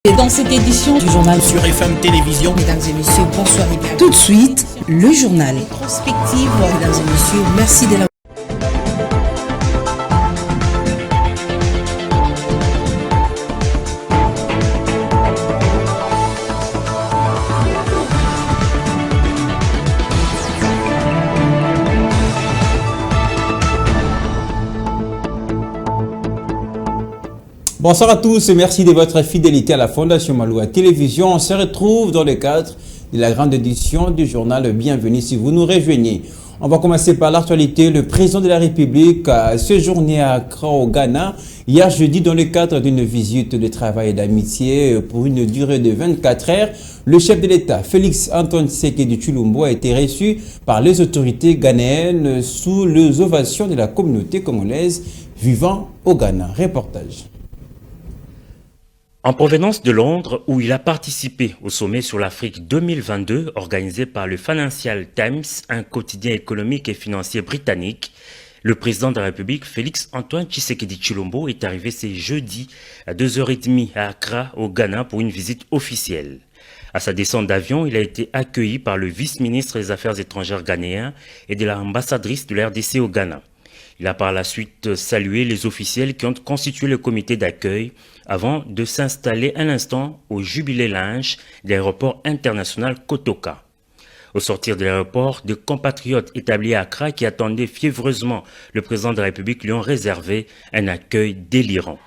Et dans cette édition du journal sur FM Télévision. Mesdames et messieurs, bonsoir et bien. Tout de suite, le journal. Prospective, mesdames et messieurs, merci de la... Bonsoir à tous et merci de votre fidélité à la Fondation Maloua Télévision. On se retrouve dans le cadre de la grande édition du journal Bienvenue si vous nous rejoignez. On va commencer par l'actualité. Le président de la République a séjourné à Accra au Ghana hier jeudi dans le cadre d'une visite de travail et d'amitié pour une durée de 24 heures. Le chef de l'État, Félix Antoine Tshisekedi Tshilombo, a été reçu par les autorités ghanéennes sous les ovations de la communauté congolaise vivant au Ghana. Reportage. En provenance de Londres, où il a participé au sommet sur l'Afrique 2022 organisé par le Financial Times, un quotidien économique et financier britannique, le président de la République, Félix Antoine Tshisekedi Tshilombo, est arrivé ce jeudi à 2h30 à Accra, au Ghana, pour une visite officielle. À sa descente d'avion, il a été accueilli par le vice-ministre des Affaires étrangères ghanéen et de l'ambassadrice de l'RDC au Ghana. Il a par la suite salué les officiels qui ont constitué le comité d'accueil avant de s'installer un instant au Jubilee Lounge de l'aéroport international Kotoka. Au sortir de l'aéroport, des compatriotes établis à Accra qui attendaient fiévreusement le président de la République lui ont réservé un accueil délirant.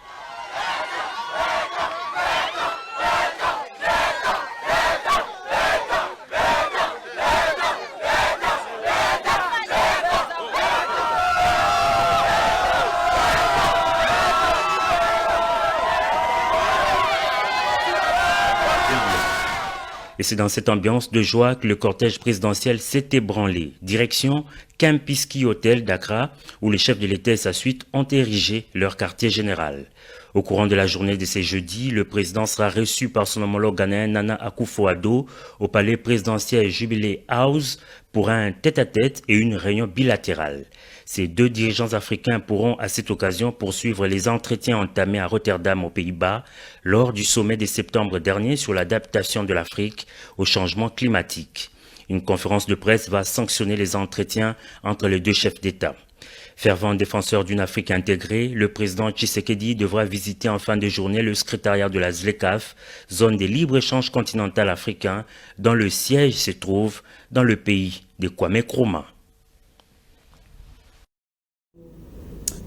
Et c'est dans cette ambiance de joie que le cortège présidentiel s'est ébranlé. Direction Kempinski Hotel d'Accra, où les chefs de l'État et sa suite ont érigé leur quartier général. Au courant de la journée de ce jeudi, le président sera reçu par son homologue ghanéen Nana Akufo-Addo au palais présidentiel Jubilee House pour un tête-à-tête et une réunion bilatérale. Ces deux dirigeants africains pourront à cette occasion poursuivre les entretiens entamés à Rotterdam aux Pays-Bas lors du sommet de septembre dernier sur l'adaptation de l'Afrique au changement climatique. Une conférence de presse va sanctionner les entretiens entre les deux chefs d'État. Fervent défenseur d'une Afrique intégrée, le président Tshisekedi devra visiter en fin de journée le secrétariat de la ZLECAf, zone de libre-échange continental africain, dont le siège se trouve dans le pays de Kwame Nkrumah.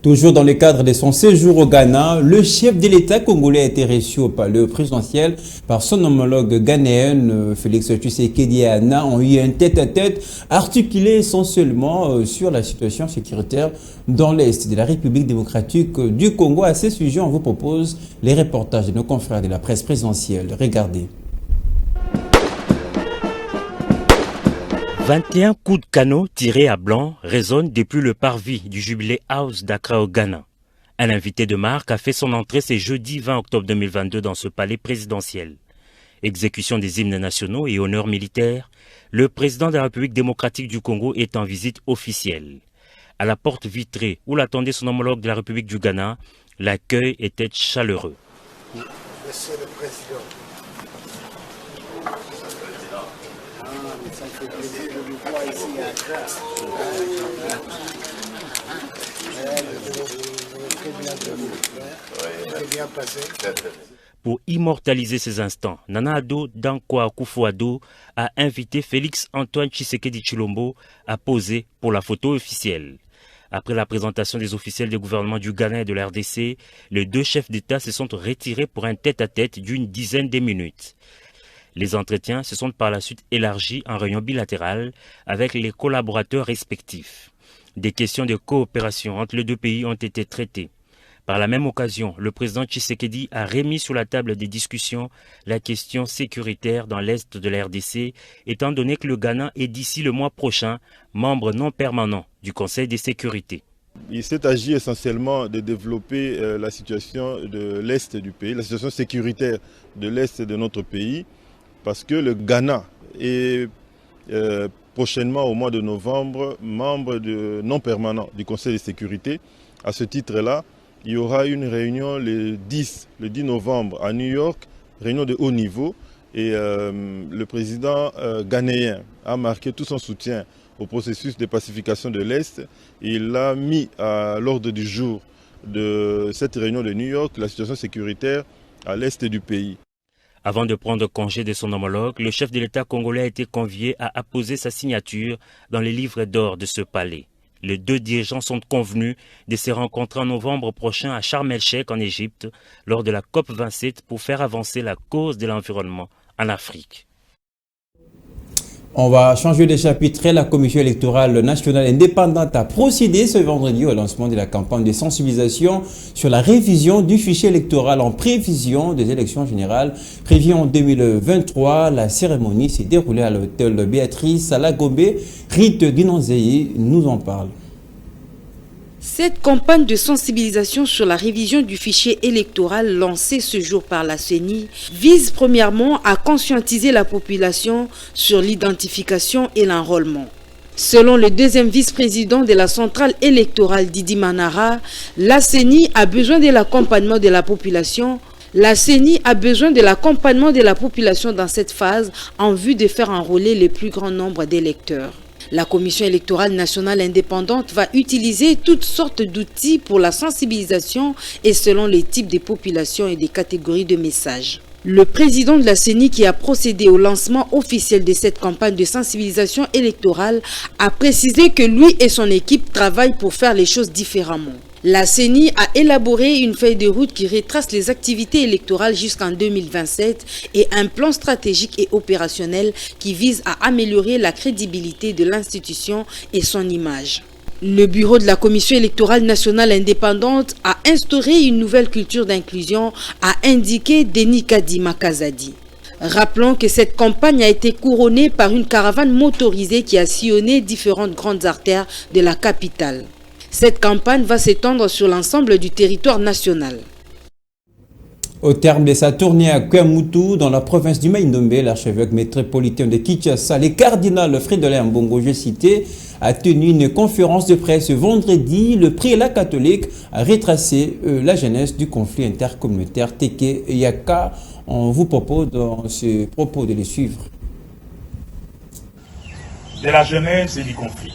Toujours dans le cadre de son séjour au Ghana, le chef de l'État congolais a été reçu au palais présidentiel par son homologue ghanéen, Félix Tshisekedi et Anna, ont eu un tête-à-tête articulé essentiellement sur la situation sécuritaire dans l'Est de la République démocratique du Congo. À ce sujet, on vous propose les reportages de nos confrères de la presse présidentielle. Regardez. 21 coups de canon tirés à blanc résonnent depuis le parvis du Jubilee House d'Accra au Ghana. Un invité de marque a fait son entrée ce jeudi 20 octobre 2022 dans ce palais présidentiel. Exécution des hymnes nationaux et honneurs militaires, le président de la République démocratique du Congo est en visite officielle. À la porte vitrée où l'attendait son homologue de la République du Ghana, l'accueil était chaleureux. Monsieur le Président. Ça fait plaisir de vous voir ici à Accra. Très bien passé. Pour immortaliser ces instants, Nana Addo Dankwa Akufo-Addo a invité Félix Antoine Tshisekedi Tshilombo à poser pour la photo officielle. Après la présentation des officiels du gouvernement du Ghana et de la RDC, les deux chefs d'État se sont retirés pour un tête-à-tête d'une dizaine de minutes. Les entretiens se sont par la suite élargis en réunion bilatérale avec les collaborateurs respectifs. Des questions de coopération entre les deux pays ont été traitées. Par la même occasion, le président Tshisekedi a remis sur la table des discussions la question sécuritaire dans l'est de la RDC, étant donné que le Ghana est d'ici le mois prochain membre non permanent du Conseil de sécurité. Il s'est agi essentiellement de développer la situation de l'est du pays, la situation sécuritaire de l'est de notre pays, parce que le Ghana est prochainement au mois de novembre membre non permanent du Conseil de sécurité. À ce titre-là, il y aura une réunion le 10 novembre à New York réunion de haut niveau et le président ghanéen a marqué tout son soutien au processus de pacification de l'Est. Il a mis à l'ordre du jour de cette réunion de New York la situation sécuritaire à l'Est du pays. Avant de prendre congé de son homologue, le chef de l'État congolais a été convié à apposer sa signature dans les livres d'or de ce palais. Les deux dirigeants sont convenus de se rencontrer en novembre prochain à Sharm el-Sheikh en Égypte lors de la COP27 pour faire avancer la cause de l'environnement en Afrique. On va changer de chapitre. La Commission électorale nationale indépendante a procédé ce vendredi au lancement de la campagne de sensibilisation sur la révision du fichier électoral en prévision des élections générales prévues en 2023. La cérémonie s'est déroulée à l'hôtel Béatrice à Lagobé. Rite Guinonzei nous en parle. Cette campagne de sensibilisation sur la révision du fichier électoral lancée ce jour par la CENI vise premièrement à conscientiser la population sur l'identification et l'enrôlement. Selon le deuxième vice-président de la centrale électorale Didi Manara, la CENI a besoin de l'accompagnement de la population. La CENI a besoin de l'accompagnement de la population dans cette phase en vue de faire enrôler le plus grand nombre d'électeurs. La Commission électorale nationale indépendante va utiliser toutes sortes d'outils pour la sensibilisation et selon les types de populations et des catégories de messages. Le président de la CENI qui a procédé au lancement officiel de cette campagne de sensibilisation électorale a précisé que lui et son équipe travaillent pour faire les choses différemment. La CENI a élaboré une feuille de route qui retrace les activités électorales jusqu'en 2027 et un plan stratégique et opérationnel qui vise à améliorer la crédibilité de l'institution et son image. Le bureau de la Commission électorale nationale indépendante a instauré une nouvelle culture d'inclusion, a indiqué Denis Kadima Kazadi. Rappelons que cette campagne a été couronnée par une caravane motorisée qui a sillonné différentes grandes artères de la capitale. Cette campagne va s'étendre sur l'ensemble du territoire national. Au terme de sa tournée à Kwamoutou, dans la province du Maïndombe, l'archevêque métropolitain de Kinshasa, le cardinal Fridolin Mbongo, je cité, a tenu une conférence de presse vendredi. Le prélat catholique a retracé la genèse du conflit intercommunautaire Teke et Yaka. On vous propose dans ce propos de les suivre. De la genèse et du conflit.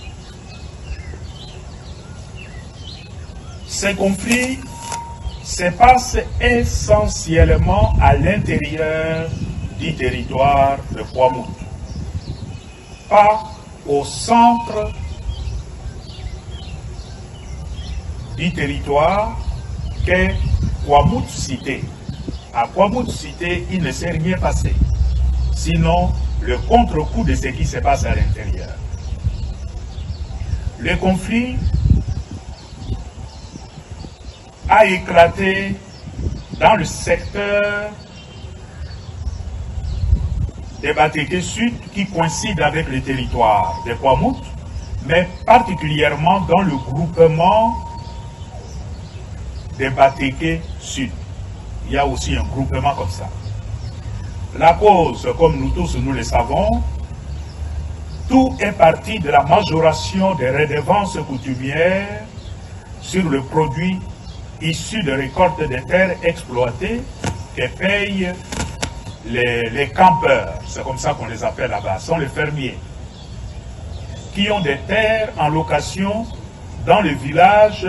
Ces conflits se passent essentiellement à l'intérieur du territoire de Kwamoutou, pas au centre du territoire qu'est Kwamoutou cité. À Kwamoutou cité, il ne s'est rien passé, sinon le contre-coup de ce qui se passe à l'intérieur. Le conflit a éclaté dans le secteur des Bateke Sud qui coïncide avec le territoire de Kwamoutou, mais particulièrement dans le groupement des Bateke Sud. Il y a aussi un groupement comme ça. La cause, comme nous tous nous le savons, tout est parti de la majoration des redevances coutumières sur le produit issus de récoltes de terres exploitées que payent les campeurs, c'est comme ça qu'on les appelle là-bas, sont les fermiers, qui ont des terres en location dans le village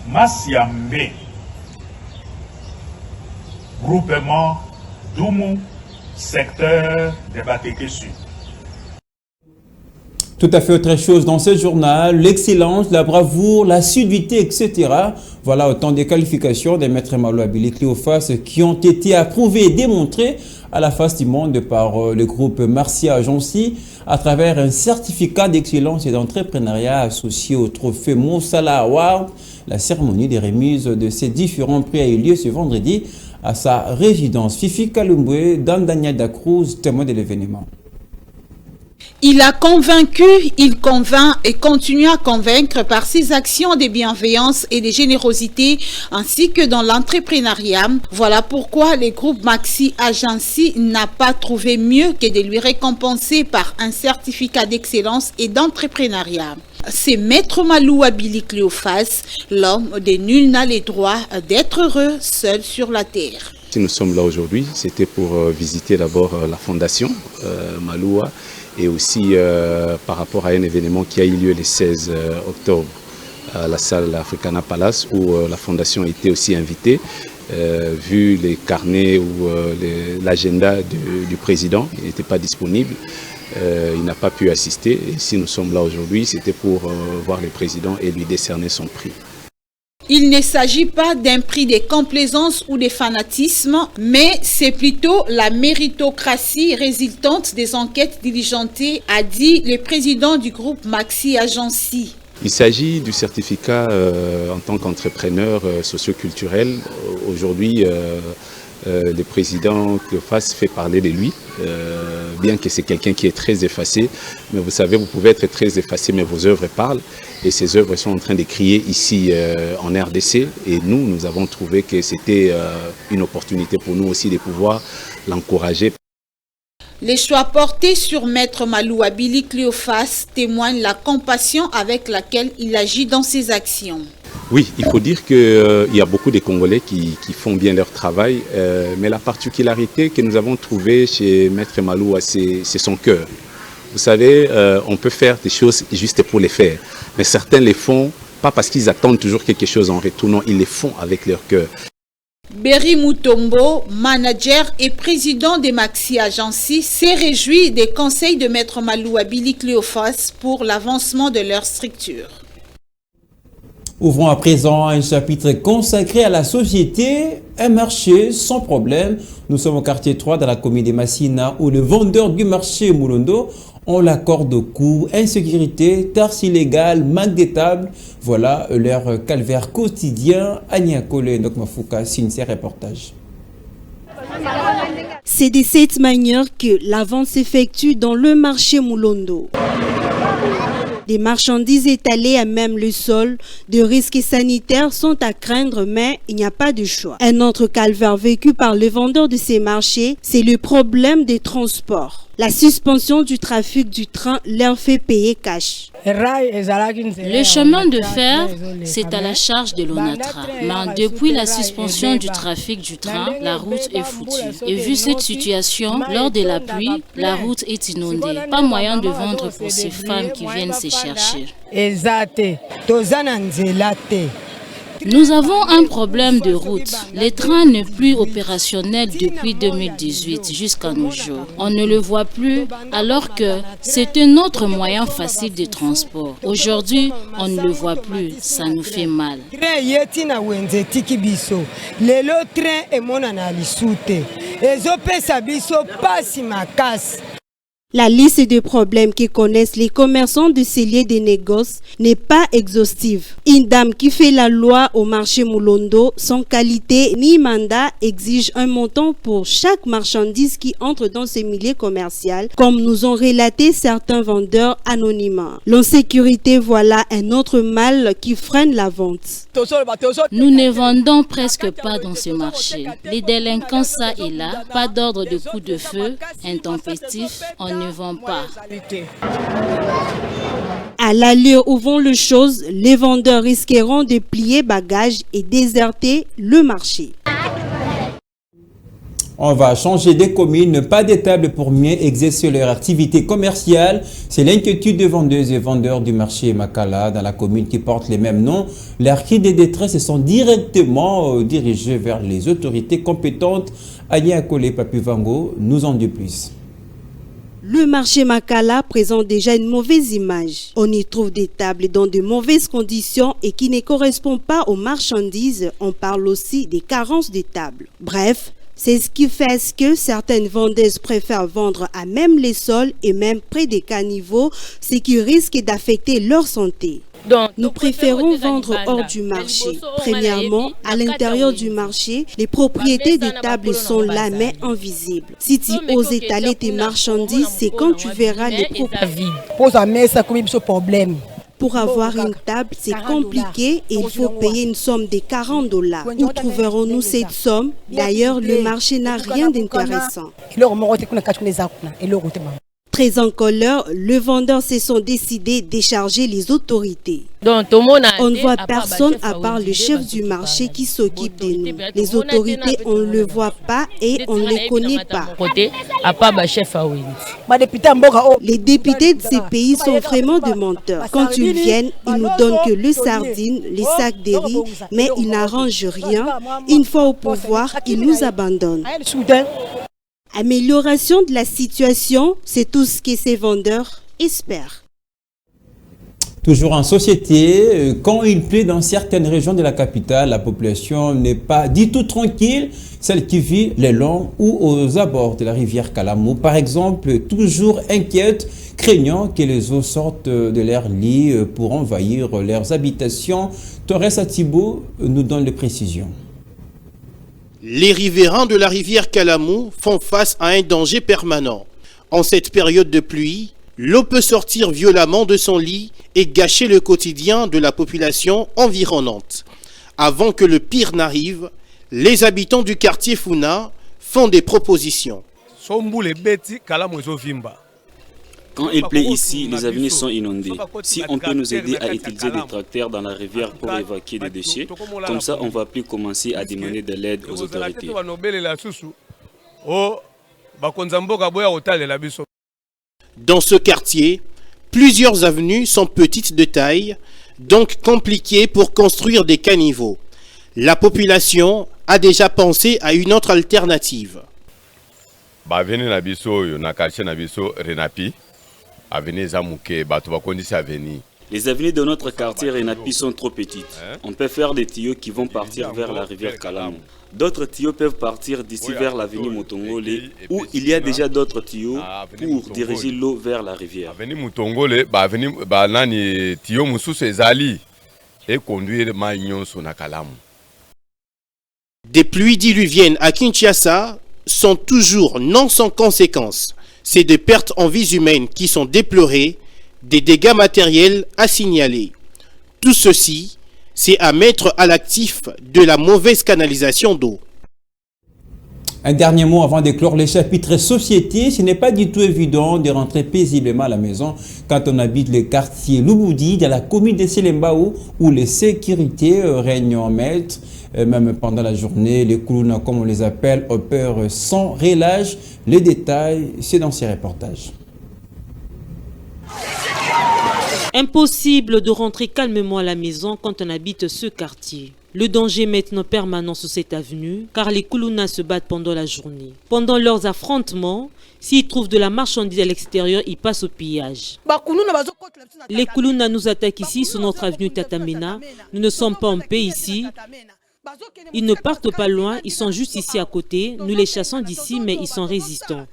Massiambe, groupement Doumou, secteur de Bateke Sud. Tout à fait autre chose dans ce journal, l'excellence, la bravoure, l'assiduité, etc. Voilà autant de qualifications des maîtres Malouabili Cléophas qui ont été approuvées et démontrées à la face du monde par le groupe Marcia Agency à travers un certificat d'excellence et d'entrepreneuriat associé au trophée Moussala Award. La cérémonie des remises de ces différents prix a eu lieu ce vendredi à sa résidence. Fifi Kalumbwe, Dandania Da Cruz, témoin de l'événement. Il a convaincu, il convainc et continue à convaincre par ses actions de bienveillance et de générosité ainsi que dans l'entrepreneuriat. Voilà pourquoi le groupe Maxi Agency n'a pas trouvé mieux que de lui récompenser par un certificat d'excellence et d'entrepreneuriat. C'est Maître Malouabili Cléophas, l'homme de nul n'a le droit d'être heureux seul sur la terre. Si nous sommes là aujourd'hui, c'était pour visiter d'abord la fondation Maloua et aussi par rapport à un événement qui a eu lieu le 16 octobre à la salle Africana Palace où la fondation a été aussi invitée. Vu les carnets ou l'agenda du président, il n'était pas disponible, il n'a pas pu assister. Et si nous sommes là aujourd'hui, c'était pour voir le président et lui décerner son prix. Il ne s'agit pas d'un prix de complaisance ou de fanatisme, mais c'est plutôt la méritocratie résultante des enquêtes diligentées, a dit le président du groupe Maxi Agency. Il s'agit du certificat en tant qu'entrepreneur socioculturel. Aujourd'hui, le président Cléophas fait parler de lui, bien que c'est quelqu'un qui est très effacé. Mais vous savez, vous pouvez être très effacé, mais vos œuvres parlent. Et ces œuvres sont en train de crier ici en RDC. Et nous avons trouvé que c'était une opportunité pour nous aussi de pouvoir l'encourager. Les choix portés sur Maître Maloua Billy Cléophas témoignent la compassion avec laquelle il agit dans ses actions. Oui, il faut dire qu'il y a beaucoup de Congolais qui font bien leur travail, mais la particularité que nous avons trouvée chez Maître Maloua, c'est son cœur. Vous savez, on peut faire des choses juste pour les faire, mais certains les font pas parce qu'ils attendent toujours quelque chose en retour, non, ils les font avec leur cœur. Berry Mutombo, manager et président des Maxi Agency, s'est réjoui des conseils de Maître Maloua Billy Cléophas pour l'avancement de leur structure. Ouvrons à présent un chapitre consacré à la société, un marché sans problème. Nous sommes au quartier 3 dans la commune de Massina où les vendeurs du marché Moulondo ont la corde au cou, insécurité, tarses illégales, manque de tables. Voilà leur calvaire quotidien. Ania Kole Ndokmafouka signe ses reportages. C'est de cette manière que la vente s'effectue dans le marché Moulondo. Des marchandises étalées à même le sol, de risques sanitaires sont à craindre, mais il n'y a pas de choix. Un autre calvaire vécu par les vendeurs de ces marchés, c'est le problème des transports. La suspension du trafic du train leur fait payer cash. Le chemin de fer, c'est à la charge de l'ONATRA. Mais depuis la suspension du trafic du train, la route est foutue. Et vu cette situation, lors de la pluie, la route est inondée. Pas moyen de vendre pour ces femmes qui viennent se chercher. Nous avons un problème de route. Le train n'est plus opérationnel depuis 2018 jusqu'à nos jours. On ne le voit plus alors que c'est un autre moyen facile de transport. Aujourd'hui, on ne le voit plus. Ça nous fait mal. La liste de problèmes que connaissent les commerçants de ces lieux de négoce n'est pas exhaustive. Une dame qui fait la loi au marché Moulondo, sans qualité ni mandat, exige un montant pour chaque marchandise qui entre dans ce milieu commercial, comme nous ont relaté certains vendeurs anonymes. L'insécurité, voilà un autre mal qui freine la vente. Nous ne vendons presque pas dans ce marché. Les délinquants, ça et là, pas d'ordre de coup de feu, intempestif, on ne vend pas. À l'allure où vont les choses, les vendeurs risqueront de plier bagages et déserter le marché. On va changer des communes, pas des tables pour mieux exercer leur activité commerciale. C'est l'inquiétude des vendeuses et vendeurs du marché Makala dans la commune qui porte les mêmes noms. Leurs cris de détresse sont directement dirigés vers les autorités compétentes. Anya Kole Papivango nous en dit plus. Le marché Makala présente déjà une mauvaise image. On y trouve des tables dans de mauvaises conditions et qui ne correspondent pas aux marchandises. On parle aussi des carences de tables. Bref, c'est ce qui fait que certaines vendeuses préfèrent vendre à même les sols et même près des caniveaux, ce qui risque d'affecter leur santé. Nous préférons vendre hors du marché. Premièrement, à l'intérieur du marché, les propriétés des tables sont là mais invisibles. Si tu oses étaler tes marchandises, c'est quand tu verras les propriétés. Pour avoir une table, c'est compliqué et il faut payer une somme de $40. Où trouverons-nous cette somme? D'ailleurs, le marché n'a rien d'intéressant. Très en colère, le vendeur se sont décidés de décharger les autorités. On ne voit personne à part le chef du marché qui s'occupe de nous. Les autorités, on ne le voit pas et on ne les connaît pas. Les députés de ces pays sont vraiment des menteurs. Quand ils viennent, ils nous donnent que le sardine, les sacs de riz, mais ils n'arrangent rien. Une fois au pouvoir, ils nous abandonnent. Amélioration de la situation, c'est tout ce que ces vendeurs espèrent. Toujours en société, quand il pleut dans certaines régions de la capitale, la population n'est pas du tout tranquille, celle qui vit les longs ou aux abords de la rivière Kalamou, par exemple, toujours inquiète, craignant que les eaux sortent de leur lit pour envahir leurs habitations. Torres Atibo nous donne les précisions. Les riverains de la rivière Kalamou font face à un danger permanent. En cette période de pluie, l'eau peut sortir violemment de son lit et gâcher le quotidien de la population environnante. Avant que le pire n'arrive, les habitants du quartier Funa font des propositions. Quand il pleut ici, les avenues sont inondées. Si on peut nous aider à utiliser des tracteurs dans la rivière pour évacuer des déchets, comme ça on ne va plus commencer à demander de l'aide aux autorités. Dans ce quartier, plusieurs avenues sont petites de taille, donc compliquées pour construire des caniveaux. La population a déjà pensé à une autre alternative. Les avenues de notre quartier Renapi sont trop petites. On peut faire des tuyaux qui vont partir vers la rivière Kalamou. D'autres tuyaux peuvent partir d'ici vers l'avenue Mutongole, où il y a déjà d'autres tuyaux pour diriger l'eau vers la rivière. Des pluies diluviennes à Kinshasa sont toujours non sans conséquences. C'est des pertes en vies humaines qui sont déplorées, des dégâts matériels à signaler. Tout ceci, c'est à mettre à l'actif de la mauvaise canalisation d'eau. Un dernier mot avant de clore les chapitres société. Ce n'est pas du tout évident de rentrer paisiblement à la maison quand on habite le quartier Louboudi, dans la commune de Selembao, où les sécurités règnent en maître. Même pendant la journée, les Koulouna, comme on les appelle, opèrent sans relâche. Les détails, c'est dans ces reportages. Impossible de rentrer calmement à la maison quand on habite ce quartier. Le danger est maintenant permanent sur cette avenue car les Koulouna se battent pendant la journée. Pendant leurs affrontements, s'ils trouvent de la marchandise à l'extérieur, ils passent au pillage. Les Koulouna nous attaquent ici sur notre avenue Tatamena. Nous ne sommes pas en paix ici. Ils ne partent pas loin, ils sont juste ici à côté. Nous les chassons d'ici, mais ils sont résistants.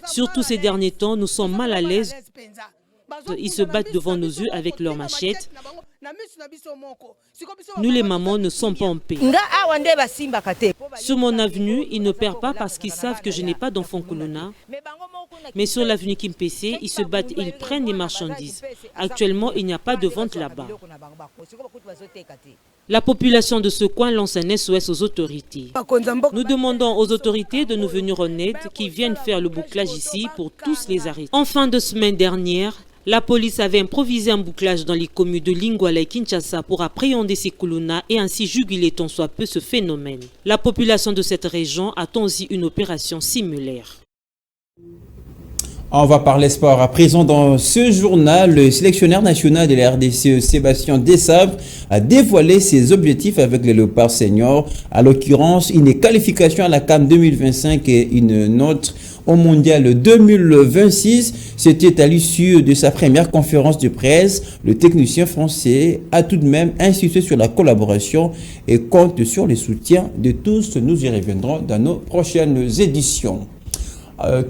Surtout ces derniers temps, nous sommes mal à l'aise. Ils se battent devant nos yeux avec leurs machettes. Nous les mamans ne sommes pas en paix. Sur mon avenue, ils ne perdent pas parce qu'ils savent que je n'ai pas d'enfants Koulouna. Mais sur l'avenue Kimpese, ils se battent, ils prennent les marchandises. Actuellement, il n'y a pas de vente là-bas. La population de ce coin lance un SOS aux autorités. Nous demandons aux autorités de nous venir en aide, qui viennent faire le bouclage ici pour tous les arrêter. En fin de semaine dernière, la police avait improvisé un bouclage dans les communes de Lingouala et Kinshasa pour appréhender ces Koulouna et ainsi juguler tant soit peu ce phénomène. La population de cette région attend aussi une opération similaire. On va parler sport. À présent, dans ce journal, le sélectionneur national de la RDC, Sébastien Desabre, a dévoilé ses objectifs avec les Léopards seniors. À l'occurrence, une qualification à la CAN 2025 et une autre au Mondial 2026. C'était à l'issue de sa première conférence de presse. Le technicien français a tout de même insisté sur la collaboration et compte sur le soutien de tous. Nous y reviendrons dans nos prochaines éditions.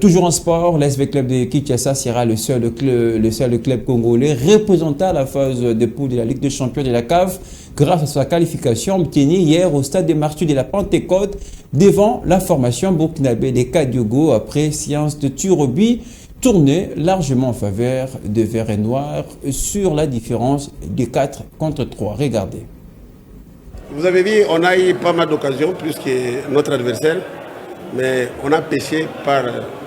Toujours en sport, l'SV Club de Kinshasa sera le seul club congolais représentant à la phase de poule de la Ligue des Champions de la CAF grâce à sa qualification obtenue hier au stade des Martyrs de la Pentecôte devant la formation burkinabé des Kadiogo après séance de tir au but tournée largement en faveur de Vert et Noir sur la différence de 4 contre 3. Regardez. Vous avez vu, on a eu pas mal d'occasions plus que notre adversaire. Mais on a pêché par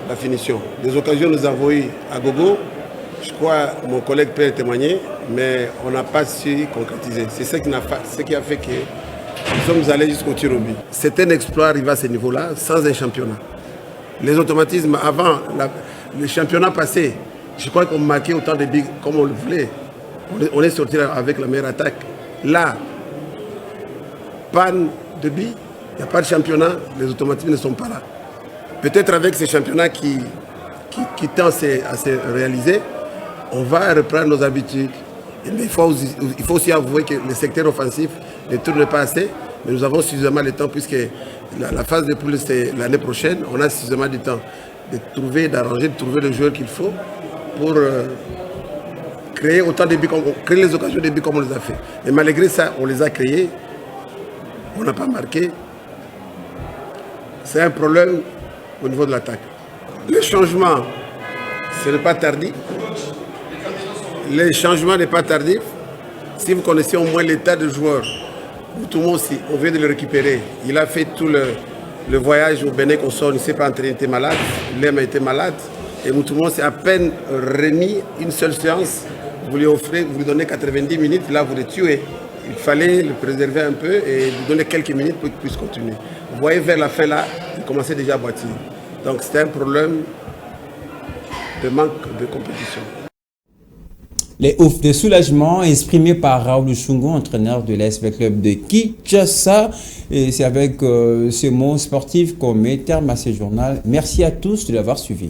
la finition. Des occasions nous avons eu à gogo. Je crois que mon collègue peut témoigner, mais on n'a pas su concrétiser. C'est ce qui a fait que nous sommes allés jusqu'au tir au but. C'est un exploit arrivé à ce niveau-là sans un championnat. Les automatismes avant le championnat passé, je crois qu'on marquait autant de buts comme on le voulait. On est sorti avec la meilleure attaque. Là, panne de buts, il n'y a pas de championnat, les automatismes ne sont pas là. Peut-être avec ces championnats qui tendent à se réaliser, on va reprendre nos habitudes. Mais il faut aussi avouer que le secteur offensif ne tourne pas assez, mais nous avons suffisamment de temps puisque la phase de poule c'est l'année prochaine. On a suffisamment de temps d'arranger, de trouver le joueur qu'il faut pour créer autant de buts, créer les occasions de buts comme on les a fait. Et malgré ça, on les a créés, on n'a pas marqué. C'est un problème au niveau de l'attaque. Le changement, ce n'est pas tardif. Le changement n'est pas tardif. Si vous connaissez au moins l'état de joueur, tout le monde aussi, on vient de le récupérer. Il a fait tout le voyage au Bénin qu'on sort, il ne s'est pas entraîné, il était malade. Lem a été malade. Et Moutoumon s'est à peine remis une seule séance. Vous lui offrez, vous lui donnez 90 minutes, là vous le tuez. Il fallait le préserver un peu et lui donner quelques minutes pour qu'il puisse continuer. Vous voyez vers la fin là, il commençait déjà à boiter. Donc c'était un problème de manque de compétition. Les oufs de soulagement exprimés par Raoul Chungo, entraîneur de l'ASV Club de Kinshasa. Et c'est avec ce mot sportif qu'on met terme à ce journal. Merci à tous de l'avoir suivi.